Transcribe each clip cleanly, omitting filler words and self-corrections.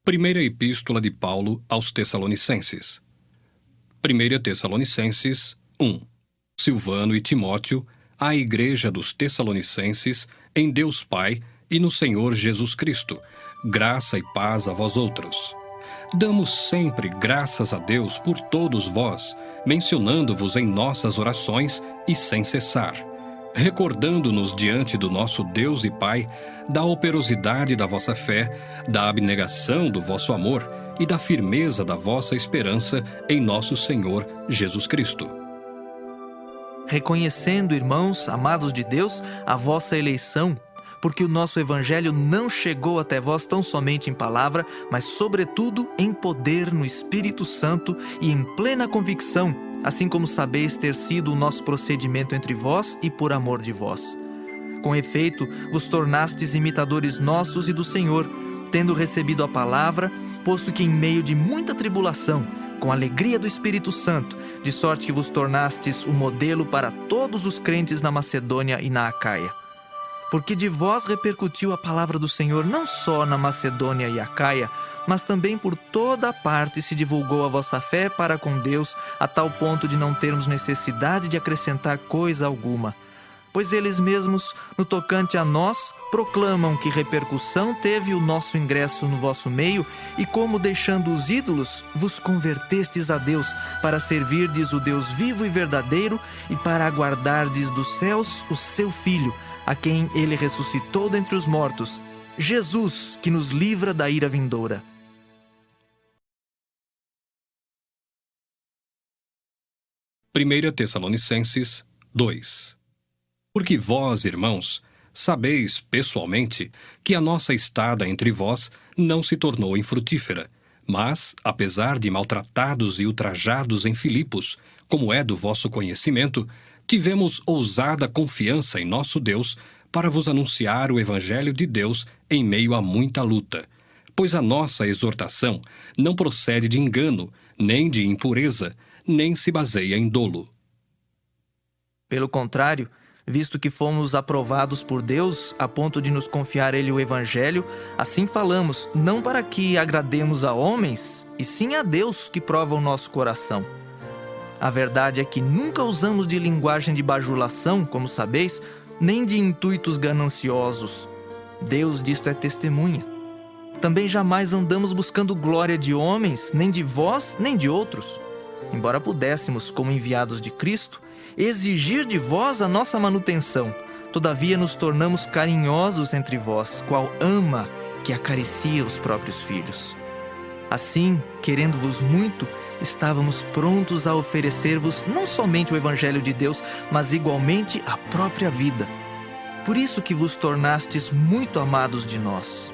Primeira Epístola de Paulo aos Tessalonicenses. 1 Tessalonicenses 1. Silvano e Timóteo, à Igreja dos Tessalonicenses, em Deus Pai e no Senhor Jesus Cristo, graça e paz a vós outros. Damos sempre graças a Deus por todos vós, mencionando-vos em nossas orações e sem cessar, recordando-nos diante do nosso Deus e Pai da operosidade da vossa fé, da abnegação do vosso amor e da firmeza da vossa esperança em nosso Senhor Jesus Cristo. Reconhecendo, irmãos, amados de Deus, a vossa eleição, porque o nosso Evangelho não chegou até vós tão somente em palavra, mas sobretudo em poder no Espírito Santo e em plena convicção, assim como sabeis ter sido o nosso procedimento entre vós e por amor de vós. Com efeito, vos tornastes imitadores nossos e do Senhor, tendo recebido a palavra, posto que em meio de muita tribulação, com a alegria do Espírito Santo, de sorte que vos tornastes o modelo para todos os crentes na Macedônia e na Acaia. Porque de vós repercutiu a palavra do Senhor não só na Macedônia e Acaia, mas também por toda a parte se divulgou a vossa fé para com Deus, a tal ponto de não termos necessidade de acrescentar coisa alguma. Pois eles mesmos, no tocante a nós, proclamam que repercussão teve o nosso ingresso no vosso meio e como, deixando os ídolos, vos convertestes a Deus, para servirdes o Deus vivo e verdadeiro e para aguardardes dos céus o seu Filho, a quem ele ressuscitou dentre os mortos, Jesus, que nos livra da ira vindoura. Primeira Tessalonicenses 2. Porque vós, irmãos, sabeis pessoalmente que a nossa estada entre vós não se tornou infrutífera, mas, apesar de maltratados e ultrajados em Filipos, como é do vosso conhecimento, tivemos ousada confiança em nosso Deus para vos anunciar o Evangelho de Deus em meio a muita luta. Pois a nossa exortação não procede de engano, nem de impureza, nem se baseia em dolo. Pelo contrário, visto que fomos aprovados por Deus a ponto de nos confiar Ele o Evangelho, assim falamos, não para que agrademos a homens, e sim a Deus que prova o nosso coração. A verdade é que nunca usamos de linguagem de bajulação, como sabeis, nem de intuitos gananciosos. Deus disto é testemunha. Também jamais andamos buscando glória de homens, nem de vós, nem de outros. Embora pudéssemos, como enviados de Cristo, exigir de vós a nossa manutenção, todavia nos tornamos carinhosos entre vós, qual ama que acaricia os próprios filhos. Assim, querendo-vos muito, estávamos prontos a oferecer-vos não somente o Evangelho de Deus, mas igualmente a própria vida. Por isso que vos tornastes muito amados de nós.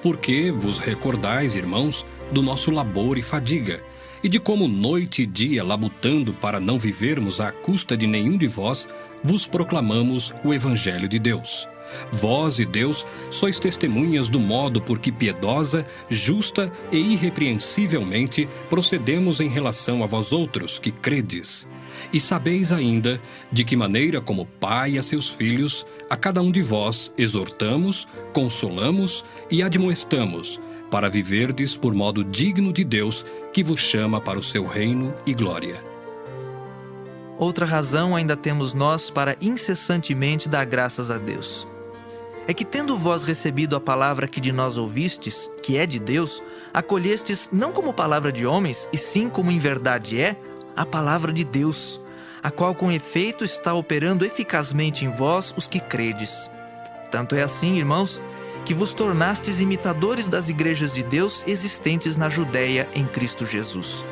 Porque vos recordais, irmãos, do nosso labor e fadiga, e de como noite e dia, labutando para não vivermos à custa de nenhum de vós, vos proclamamos o Evangelho de Deus. Vós e Deus sois testemunhas do modo por que piedosa, justa e irrepreensivelmente procedemos em relação a vós outros que credes. E sabeis ainda de que maneira, como pai a seus filhos, a cada um de vós exortamos, consolamos e admoestamos, para viverdes por modo digno de Deus, que vos chama para o seu reino e glória. Outra razão ainda temos nós para incessantemente dar graças a Deus. É que, tendo vós recebido a palavra que de nós ouvistes, que é de Deus, acolhestes não como palavra de homens, e sim como em verdade é, a palavra de Deus, a qual com efeito está operando eficazmente em vós os que credes. Tanto é assim, irmãos, que vos tornastes imitadores das igrejas de Deus existentes na Judéia em Cristo Jesus.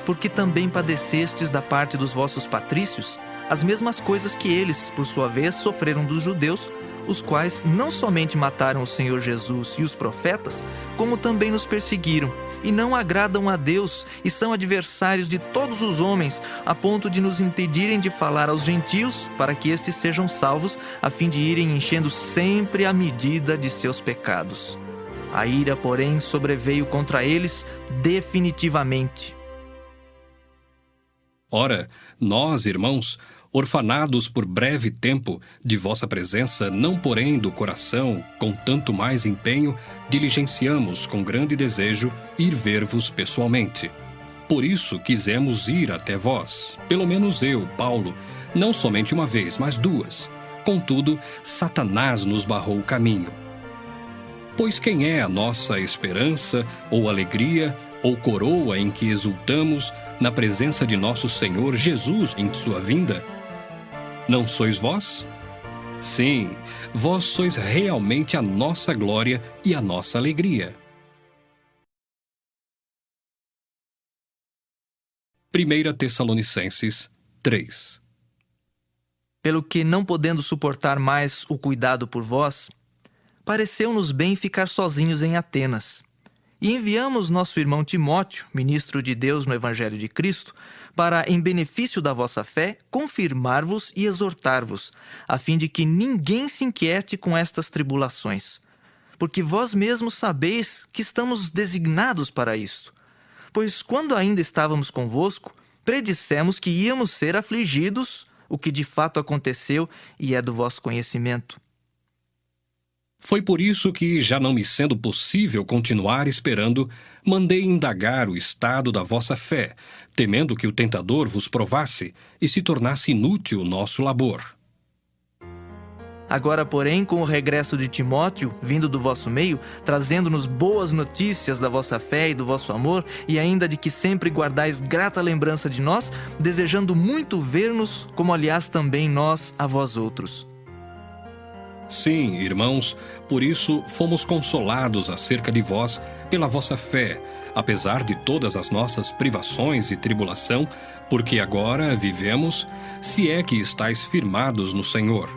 Porque também padecestes da parte dos vossos patrícios as mesmas coisas que eles, por sua vez, sofreram dos judeus, os quais não somente mataram o Senhor Jesus e os profetas, como também nos perseguiram, e não agradam a Deus, e são adversários de todos os homens, a ponto de nos impedirem de falar aos gentios, para que estes sejam salvos, a fim de irem enchendo sempre a medida de seus pecados. A ira, porém, sobreveio contra eles definitivamente. Ora, nós, irmãos, Orfanados por breve tempo de vossa presença, não porém do coração, com tanto mais empenho, diligenciamos com grande desejo ir ver-vos pessoalmente. Por isso quisemos ir até vós, pelo menos eu, Paulo, não somente uma vez, mas duas. Contudo, Satanás nos barrou o caminho. Pois quem é a nossa esperança, ou alegria, ou coroa em que exultamos na presença de nosso Senhor Jesus em sua vinda? Não sois vós? Sim, vós sois realmente a nossa glória e a nossa alegria. 1 Tessalonicenses 3. Pelo que, não podendo suportar mais o cuidado por vós, pareceu-nos bem ficar sozinhos em Atenas. E enviamos nosso irmão Timóteo, ministro de Deus no Evangelho de Cristo, para, em benefício da vossa fé, confirmar-vos e exortar-vos, a fim de que ninguém se inquiete com estas tribulações. Porque vós mesmos sabeis que estamos designados para isto. Pois quando ainda estávamos convosco, predissemos que íamos ser afligidos, o que de fato aconteceu e é do vosso conhecimento. Foi por isso que, já não me sendo possível continuar esperando, mandei indagar o estado da vossa fé, temendo que o tentador vos provasse e se tornasse inútil o nosso labor. Agora, porém, com o regresso de Timóteo, vindo do vosso meio, trazendo-nos boas notícias da vossa fé e do vosso amor, e ainda de que sempre guardais grata lembrança de nós, desejando muito ver-nos, como aliás também nós a vós outros. Sim, irmãos, por isso fomos consolados acerca de vós pela vossa fé, apesar de todas as nossas privações e tribulação, porque agora vivemos, se é que estáis firmados no Senhor.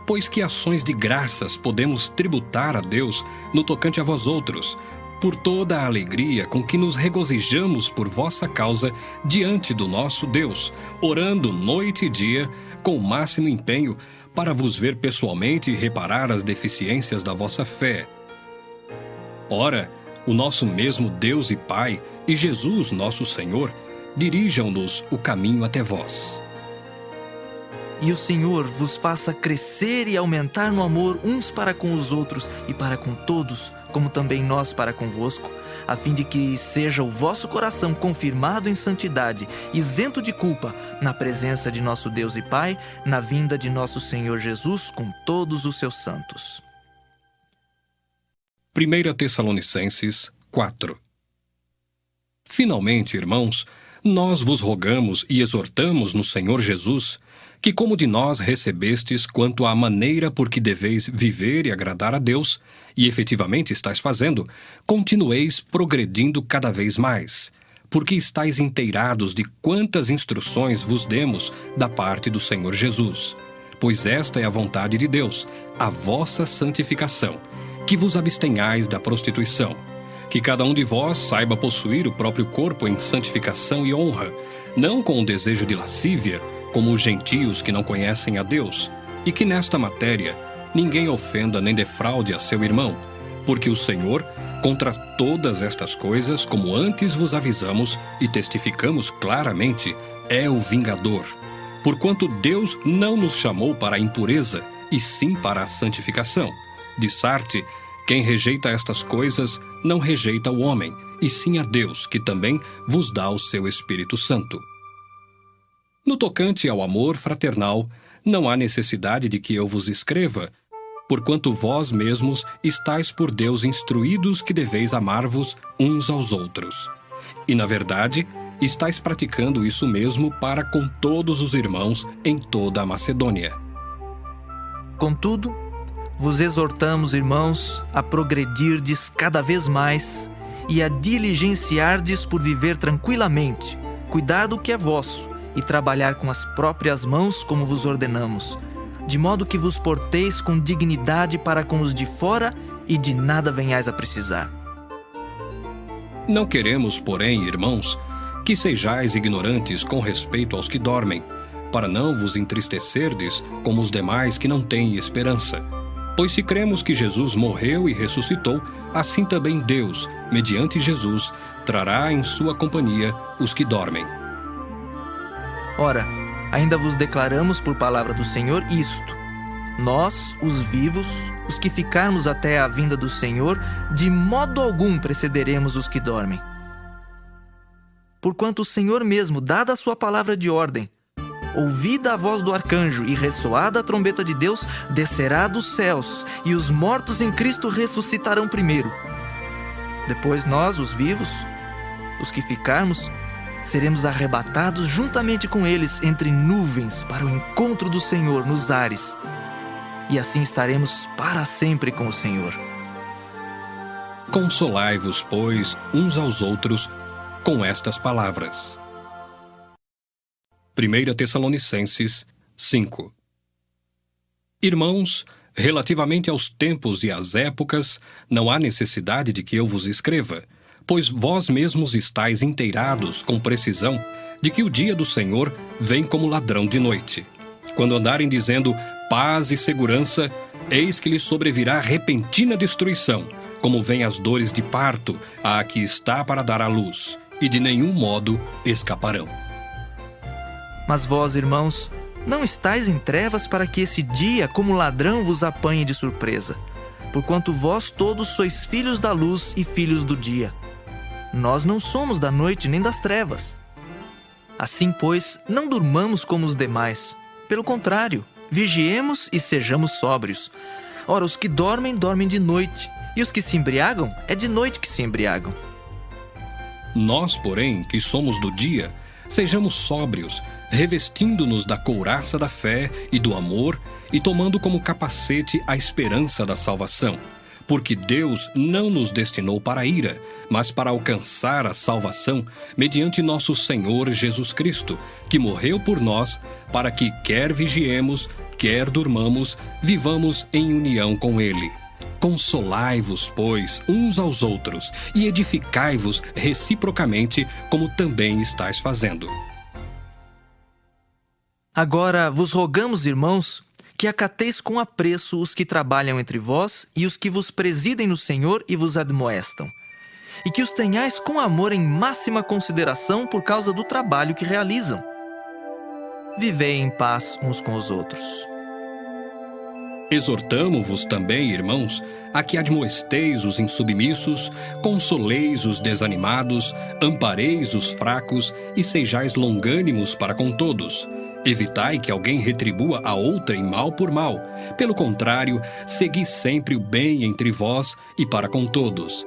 Pois que ações de graças podemos tributar a Deus no tocante a vós outros, por toda a alegria com que nos regozijamos por vossa causa diante do nosso Deus, orando noite e dia com o máximo empenho, para vos ver pessoalmente e reparar as deficiências da vossa fé. Ora, o nosso mesmo Deus e Pai, e Jesus, nosso Senhor, dirijam-nos o caminho até vós. E o Senhor vos faça crescer e aumentar no amor uns para com os outros e para com todos, como também nós para convosco, a fim de que seja o vosso coração confirmado em santidade, isento de culpa, na presença de nosso Deus e Pai, na vinda de nosso Senhor Jesus com todos os seus santos. 1 Tessalonicenses 4. Finalmente, irmãos, nós vos rogamos e exortamos no Senhor Jesus, que como de nós recebestes quanto à maneira por que deveis viver e agradar a Deus, e efetivamente estáis fazendo, continueis progredindo cada vez mais, porque estáis inteirados de quantas instruções vos demos da parte do Senhor Jesus. Pois esta é a vontade de Deus, a vossa santificação, que vos abstenhais da prostituição, que cada um de vós saiba possuir o próprio corpo em santificação e honra, não com o desejo de lascívia, como os gentios que não conhecem a Deus, e que nesta matéria ninguém ofenda nem defraude a seu irmão, porque o Senhor, contra todas estas coisas, como antes vos avisamos e testificamos claramente, é o vingador. Porquanto Deus não nos chamou para a impureza, e sim para a santificação. De Sarte, quem rejeita estas coisas, não rejeita o homem, e sim a Deus, que também vos dá o seu Espírito Santo. No tocante ao amor fraternal, não há necessidade de que eu vos escreva, porquanto vós mesmos estáis por Deus instruídos que deveis amar-vos uns aos outros. E, na verdade, estáis praticando isso mesmo para com todos os irmãos em toda a Macedônia. Contudo, vos exortamos, irmãos, a progredirdes cada vez mais e a diligenciardes por viver tranquilamente, cuidar do que é vosso, e trabalhar com as próprias mãos como vos ordenamos, de modo que vos porteis com dignidade para com os de fora e de nada venhais a precisar. Não queremos, porém, irmãos, que sejais ignorantes com respeito aos que dormem, para não vos entristecerdes como os demais que não têm esperança. Pois se cremos que Jesus morreu e ressuscitou, assim também Deus, mediante Jesus, trará em sua companhia os que dormem. Ora, Ainda vos declaramos por palavra do Senhor isto: nós, os vivos, os que ficarmos até a vinda do Senhor, de modo algum precederemos os que dormem. Porquanto o Senhor mesmo, dada a sua palavra de ordem, ouvida a voz do arcanjo e ressoada a trombeta de Deus, descerá dos céus, e os mortos em Cristo ressuscitarão primeiro. Depois nós, os vivos, os que ficarmos, seremos arrebatados juntamente com eles entre nuvens para o encontro do Senhor nos ares, e assim estaremos para sempre com o Senhor. Consolai-vos, pois, uns aos outros com estas palavras. 1 Tessalonicenses 5. Irmãos, relativamente aos tempos e às épocas, não há necessidade de que eu vos escreva, pois vós mesmos estáis inteirados com precisão de que o dia do Senhor vem como ladrão de noite. Quando andarem dizendo paz e segurança, eis que lhes sobrevirá repentina destruição, como vêm as dores de parto à que está para dar à luz, e de nenhum modo escaparão. Mas vós, irmãos, não estáis em trevas para que esse dia, como ladrão, vos apanhe de surpresa, porquanto vós todos sois filhos da luz e filhos do dia. Nós não somos da noite nem das trevas. Assim, pois, não durmamos como os demais. Pelo contrário, vigiemos e sejamos sóbrios. Ora, os que dormem, dormem de noite, e os que se embriagam, é de noite que se embriagam. Nós, porém, que somos do dia, sejamos sóbrios, revestindo-nos da couraça da fé e do amor e tomando como capacete a esperança da salvação. Porque Deus não nos destinou para a ira, mas para alcançar a salvação mediante nosso Senhor Jesus Cristo, que morreu por nós, para que quer vigiemos, quer durmamos, vivamos em união com Ele. Consolai-vos, pois, uns aos outros, e edificai-vos reciprocamente, como também estáis fazendo. Agora vos rogamos, irmãos, que acateis com apreço os que trabalham entre vós e os que vos presidem no Senhor e vos admoestam, e que os tenhais com amor em máxima consideração por causa do trabalho que realizam. Vivei em paz uns com os outros. Exortamo-vos também, irmãos, a que admoesteis os insubmissos, consoleis os desanimados, ampareis os fracos e sejais longânimos para com todos. Evitai que alguém retribua a outrem mal por mal. Pelo contrário, segui sempre o bem entre vós e para com todos.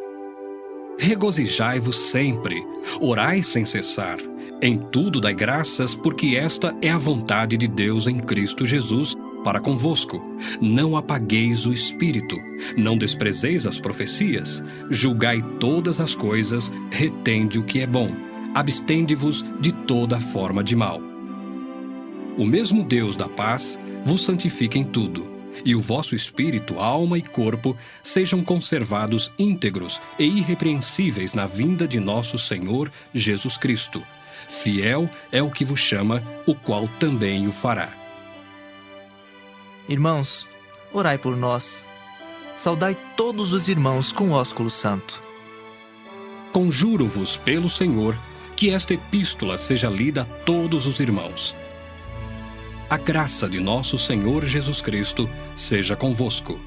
Regozijai-vos sempre, orai sem cessar. Em tudo dai graças, porque esta é a vontade de Deus em Cristo Jesus para convosco. Não apagueis o espírito, não desprezeis as profecias, julgai todas as coisas, retende o que é bom, abstende-vos de toda forma de mal. O mesmo Deus da paz vos santifique em tudo, e o vosso espírito, alma e corpo sejam conservados íntegros e irrepreensíveis na vinda de nosso Senhor Jesus Cristo. Fiel é o que vos chama, o qual também o fará. Irmãos, orai por nós. Saudai todos os irmãos com ósculo santo. Conjuro-vos pelo Senhor que esta epístola seja lida a todos os irmãos. A graça de nosso Senhor Jesus Cristo seja convosco.